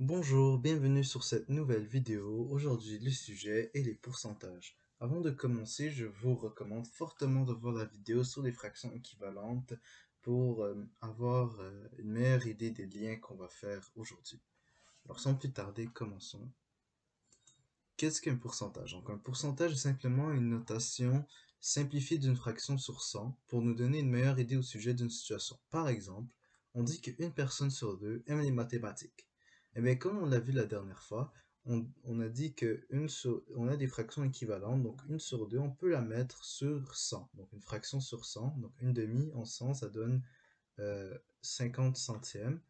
Bonjour, bienvenue sur cette nouvelle vidéo. Aujourd'hui, le sujet est les pourcentages. Avant de commencer, je vous recommande fortement de voir la vidéo sur les fractions équivalentes pour avoir une meilleure idée des liens qu'on va faire aujourd'hui. Alors sans plus tarder, commençons. Qu'est-ce qu'un pourcentage? Donc un pourcentage est simplement une notation simplifiée d'une fraction sur 100 pour nous donner une meilleure idée au sujet d'une situation. Par exemple, on dit qu'une personne sur deux aime les mathématiques. Eh bien, comme on l'a vu la dernière fois, on a dit on a des fractions équivalentes, donc une sur deux, on peut la mettre sur 100. Donc une fraction sur 100, donc une demi en 100, ça donne 50 centièmes.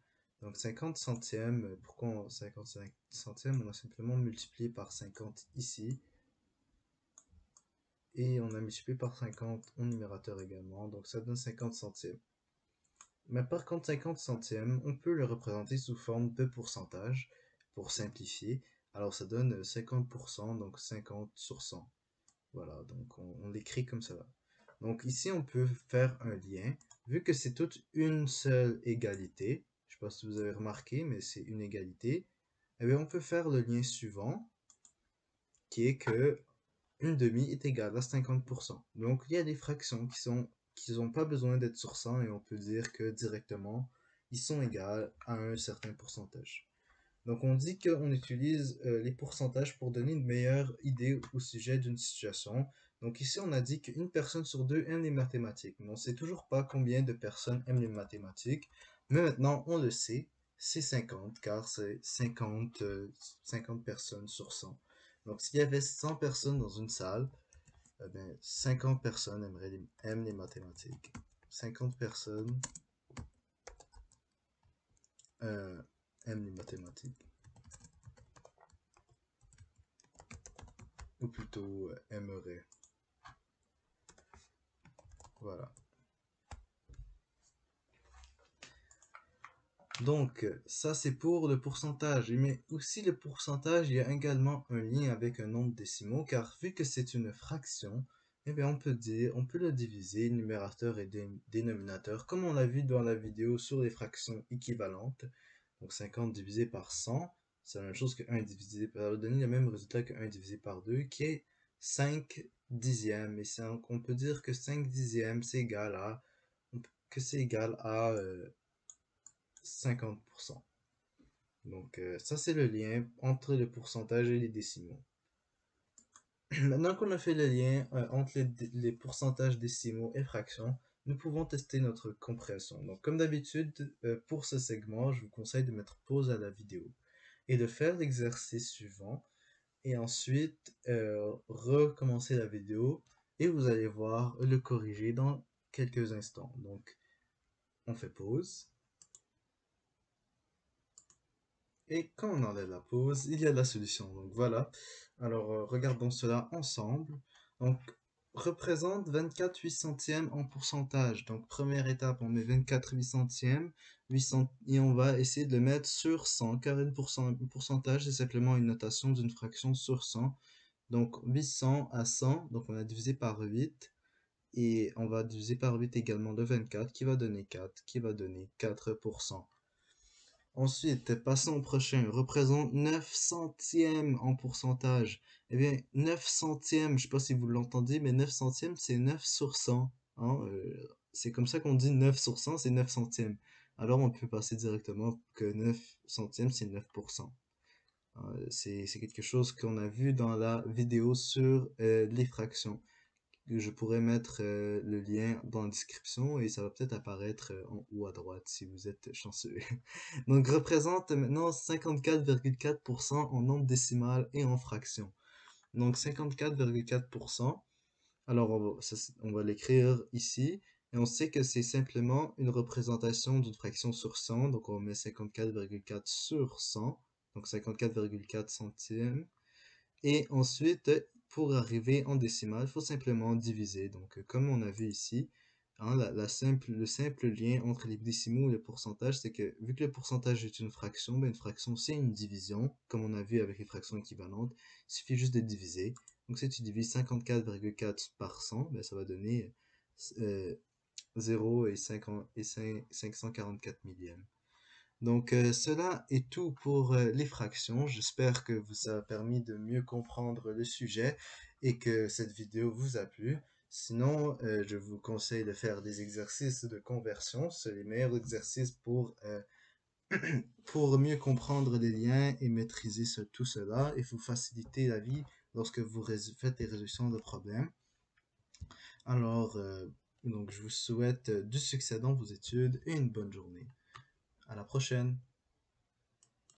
Donc 50 centièmes, pourquoi 55 centièmes? On a simplement multiplié par 50 ici. Et on a multiplié par 50 au numérateur également. Donc ça donne 50 centièmes. Mais par contre, 50 centièmes, on peut le représenter sous forme de pourcentage pour simplifier. Alors ça donne 50%, donc 50 sur 100. Voilà, donc on l'écrit comme ça. Donc ici, on peut faire un lien. Vu que c'est toute une seule égalité, je ne sais pas si vous avez remarqué, mais c'est une égalité, eh bien, on peut faire le lien suivant, qui est que une demi est égale à 50%. Donc il y a des fractions qui n'ont pas besoin d'être sur 100 et on peut dire que directement, ils sont égales à un certain pourcentage. Donc on dit qu'on utilise les pourcentages pour donner une meilleure idée au sujet d'une situation. Donc ici on a dit qu'une personne sur deux aime les mathématiques. Mais on ne sait toujours pas combien de personnes aiment les mathématiques. Mais maintenant on le sait, c'est 50 car c'est 50 personnes sur 100. Donc s'il y avait 100 personnes dans une salle, eh bien, 50 personnes aiment les mathématiques. 50 personnes euh, aiment les mathématiques. Ou plutôt aimeraient. Voilà. Donc, ça c'est pour le pourcentage. Mais aussi le pourcentage, il y a également un lien avec un nombre décimaux, car vu que c'est une fraction, eh bien on peut le diviser, numérateur et dénominateur, comme on l'a vu dans la vidéo sur les fractions équivalentes. Donc 50 divisé par 100, c'est la même chose que 1 divisé par, ça va donner le même résultat que 1 divisé par 2, qui est 5 dixièmes. Et on peut dire que 5 dixièmes, c'est égal à, que c'est égal à 50%. Donc ça c'est le lien entre le pourcentage et les décimaux. Maintenant qu'on a fait le lien entre les pourcentages décimaux et fractions, nous pouvons tester notre compréhension. Donc comme d'habitude, pour ce segment, je vous conseille de mettre pause à la vidéo et de faire l'exercice suivant et ensuite recommencer la vidéo et vous allez voir le corriger dans quelques instants. Donc on fait pause. Et quand on enlève la pause, il y a la solution. Donc voilà. Alors regardons cela ensemble. Donc représente 24 8 centièmes en pourcentage. Donc première étape, on met 24 8 centièmes, 800, et on va essayer de le mettre sur 100, car un pourcentage c'est simplement une notation d'une fraction sur 100. Donc 800 à 100, donc on a divisé par 8, et on va diviser par 8 également le 24, qui va donner 4, qui va donner 4%. Ensuite, passons au prochain. Représente 9 centièmes en pourcentage. Eh bien, 9 centièmes, je sais pas si vous l'entendez, mais 9 centièmes, c'est 9 sur 100. Hein, c'est comme ça qu'on dit 9 sur 100, c'est 9 centièmes. Alors, on peut passer directement que 9 centièmes, c'est 9%. C'est quelque chose qu'on a vu dans la vidéo sur les fractions. Je pourrais mettre le lien dans la description et ça va peut-être apparaître en haut à droite si vous êtes chanceux. Donc représente maintenant 54,4% en nombre décimal et en fraction. Donc 54,4%. Alors on va l'écrire ici et on sait que c'est simplement une représentation d'une fraction sur 100. Donc on met 54,4 sur 100. Donc 54,4 centièmes. Et ensuite, pour arriver en décimale, il faut simplement diviser. Donc, comme on a vu ici, hein, le simple lien entre les décimaux et le pourcentage, c'est que vu que le pourcentage est une fraction, ben une fraction c'est une division, comme on a vu avec les fractions équivalentes. Il suffit juste de diviser. Donc, si tu divises 54,4 par 100, ben, ça va donner 0 et 544 millièmes. Donc, cela est tout pour les fractions. J'espère que ça a permis de mieux comprendre le sujet et que cette vidéo vous a plu. Sinon, je vous conseille de faire des exercices de conversion. C'est les meilleurs exercices pour mieux comprendre les liens et maîtriser tout cela et vous faciliter la vie lorsque vous faites des résolutions de problèmes. Alors, donc je vous souhaite du succès dans vos études et une bonne journée. À la prochaine!